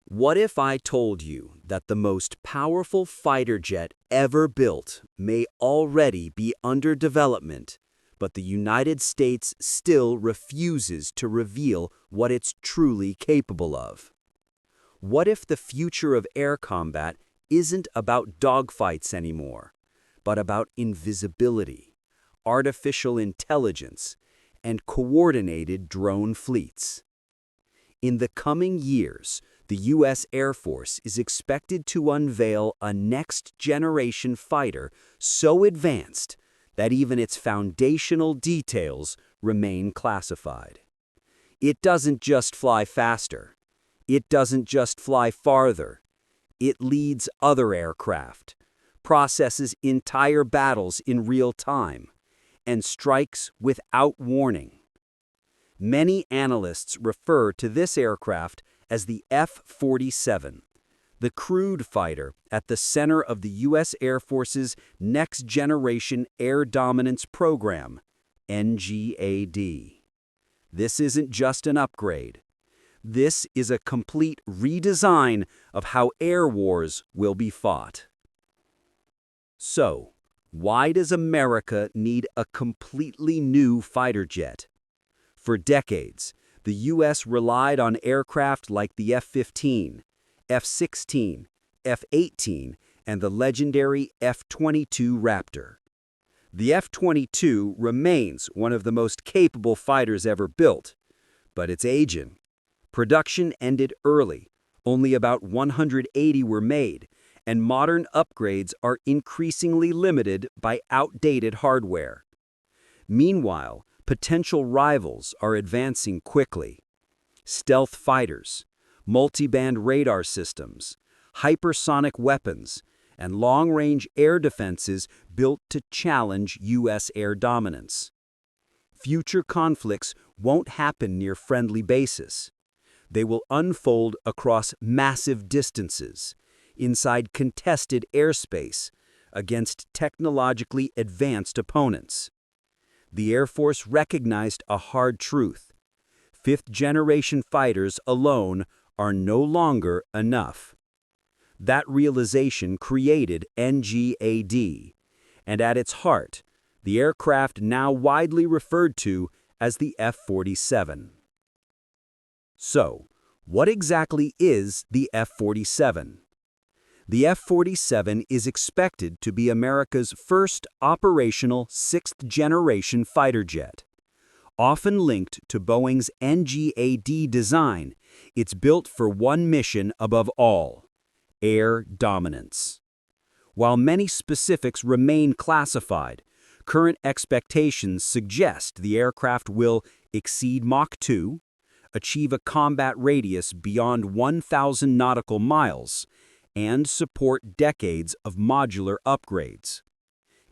What if I told you that the most powerful fighter jet ever built may already be under development, but the United States still refuses to reveal what it's truly capable of? What if the future of air combat isn't about dogfights anymore, but about invisibility, artificial intelligence, and coordinated drone fleets? In the coming years, the U.S. Air Force is expected to unveil a next-generation fighter so advanced that even its foundational details remain classified. It doesn't just fly faster. It doesn't just fly farther. It leads other aircraft, processes entire battles in real time, and strikes without warning. Many analysts refer to this aircraft as the F-47, the crewed fighter at the center of the U.S. Air Force's Next Generation Air Dominance Program, NGAD. This isn't just an upgrade. This is a complete redesign of how air wars will be fought. So, why does America need a completely new fighter jet? For decades, the U.S. relied on aircraft like the F-15, F-16, F-18, and the legendary F-22 Raptor. The F-22 remains one of the most capable fighters ever built, but it's aging. Production ended early, only about 180 were made, and modern upgrades are increasingly limited by outdated hardware. Meanwhile, potential rivals are advancing quickly. Stealth fighters, multiband radar systems, hypersonic weapons, and long-range air defenses built to challenge U.S. air dominance. Future conflicts won't happen near friendly bases. They will unfold across massive distances, inside contested airspace, against technologically advanced opponents. The Air Force recognized a hard truth. Fifth-generation fighters alone are no longer enough. That realization created NGAD, and at its heart, the aircraft now widely referred to as the F-47. So, what exactly is the F-47? The F-47 is expected to be America's first operational sixth-generation fighter jet. Often linked to Boeing's NGAD design, it's built for one mission above all: air dominance. While many specifics remain classified, current expectations suggest the aircraft will exceed Mach 2, achieve a combat radius beyond 1,000 nautical miles, and support decades of modular upgrades.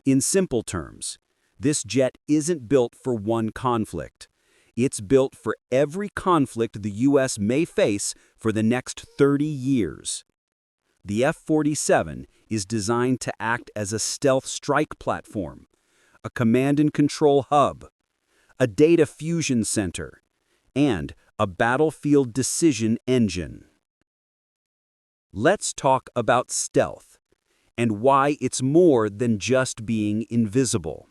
In simple terms, this jet isn't built for one conflict. It's built for every conflict the U.S. may face for the next 30 years. The F-47 is designed to act as a stealth strike platform, a command and control hub, a data fusion center, and a battlefield decision engine. Let's talk about stealth and why it's more than just being invisible.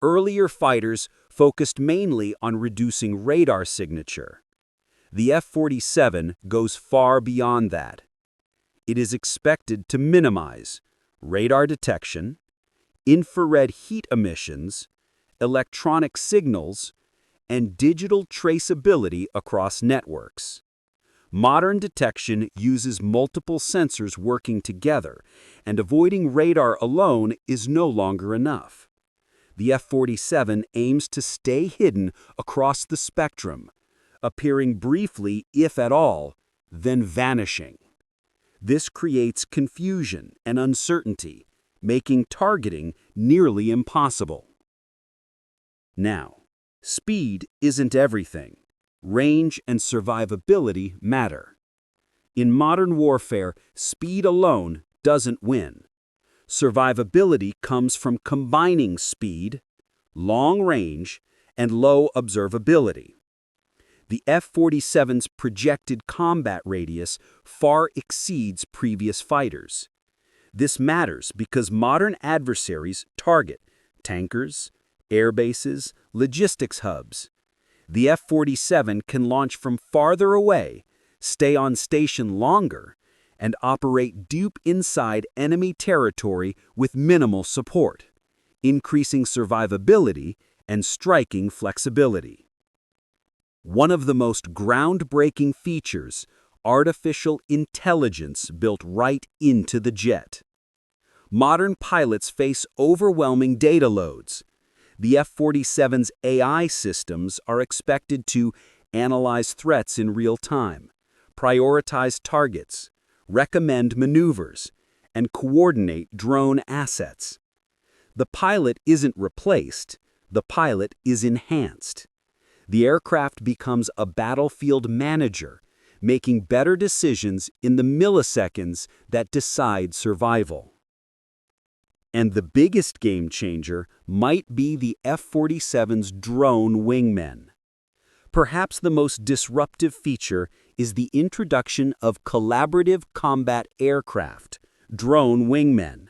Earlier fighters focused mainly on reducing radar signature. The F-47 goes far beyond that. It is expected to minimize radar detection, infrared heat emissions, electronic signals, and digital traceability across networks. Modern detection uses multiple sensors working together, and avoiding radar alone is no longer enough. The F-47 aims to stay hidden across the spectrum, appearing briefly, if at all, then vanishing. This creates confusion and uncertainty, making targeting nearly impossible. Now, speed isn't everything. Range and survivability matter. In modern warfare, speed alone doesn't win. Survivability comes from combining speed, long range, and low observability. The F-47's projected combat radius far exceeds previous fighters. This matters because modern adversaries target tankers, air bases, logistics hubs. The F-47 can launch from farther away, stay on station longer, and operate deep inside enemy territory with minimal support, increasing survivability and striking flexibility. One of the most groundbreaking features, artificial intelligence built right into the jet. Modern pilots face overwhelming data loads. The F-47's AI systems are expected to analyze threats in real time, prioritize targets, recommend maneuvers, and coordinate drone assets. The pilot isn't replaced, the pilot is enhanced. The aircraft becomes a battlefield manager, making better decisions in the milliseconds that decide survival. And the biggest game changer might be the F-47's drone-wingmen. Perhaps the most disruptive feature is the introduction of collaborative combat aircraft, drone-wingmen.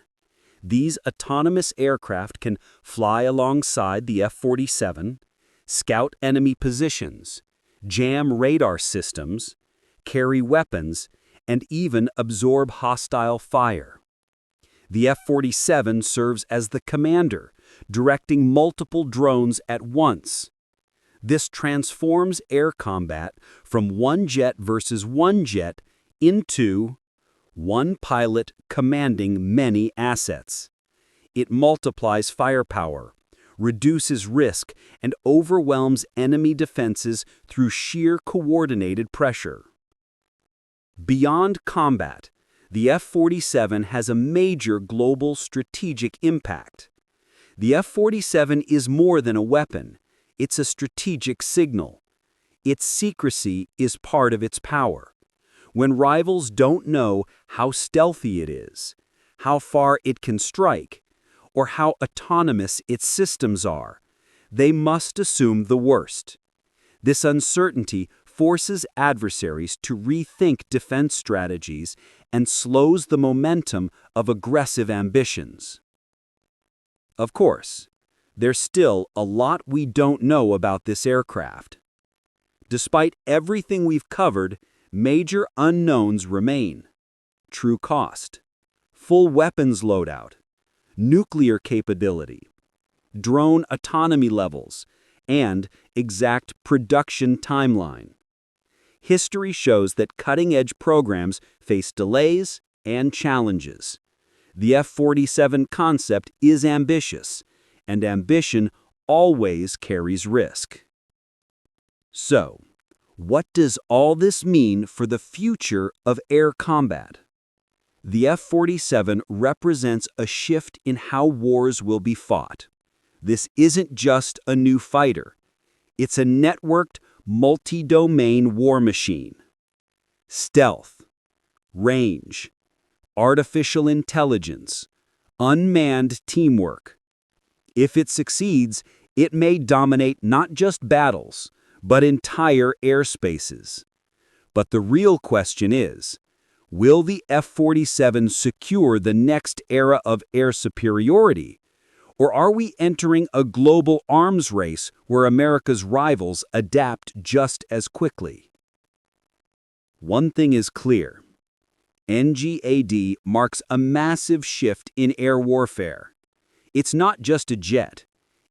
These autonomous aircraft can fly alongside the F-47, scout enemy positions, jam radar systems, carry weapons, and even absorb hostile fire. The F-47 serves as the commander, directing multiple drones at once. This transforms air combat from one jet versus one jet into one pilot commanding many assets. It multiplies firepower, reduces risk, and overwhelms enemy defenses through sheer coordinated pressure. Beyond combat, the F-47 has a major global strategic impact. The F-47 is more than a weapon. It's a strategic signal. Its secrecy is part of its power. When rivals don't know how stealthy it is, how far it can strike, or how autonomous its systems are, they must assume the worst. This uncertainty forces adversaries to rethink defense strategies and slows the momentum of aggressive ambitions. Of course, there's still a lot we don't know about this aircraft. Despite everything we've covered, major unknowns remain. True cost, full weapons loadout, nuclear capability, drone autonomy levels, and exact production timeline. History shows that cutting-edge programs face delays and challenges. The F-47 concept is ambitious, and ambition always carries risk. So, what does all this mean for the future of air combat? The F-47 represents a shift in how wars will be fought. This isn't just a new fighter. It's a networked, multi-domain war machine. Stealth, range, artificial intelligence, unmanned teamwork. If it succeeds, it may dominate not just battles, but entire airspaces. But the real question is, will the F-47 secure the next era of air superiority? Or are we entering a global arms race where America's rivals adapt just as quickly? One thing is clear. NGAD marks a massive shift in air warfare. It's not just a jet.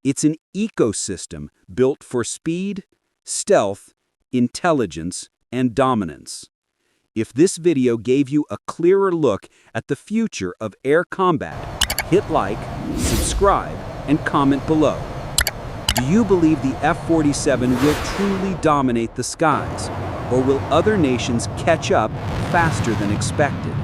It's an ecosystem built for speed, stealth, intelligence, and dominance. If this video gave you a clearer look at the future of air combat, hit like, subscribe, and comment below. Do you believe the F-47 will truly dominate the skies, or will other nations catch up faster than expected?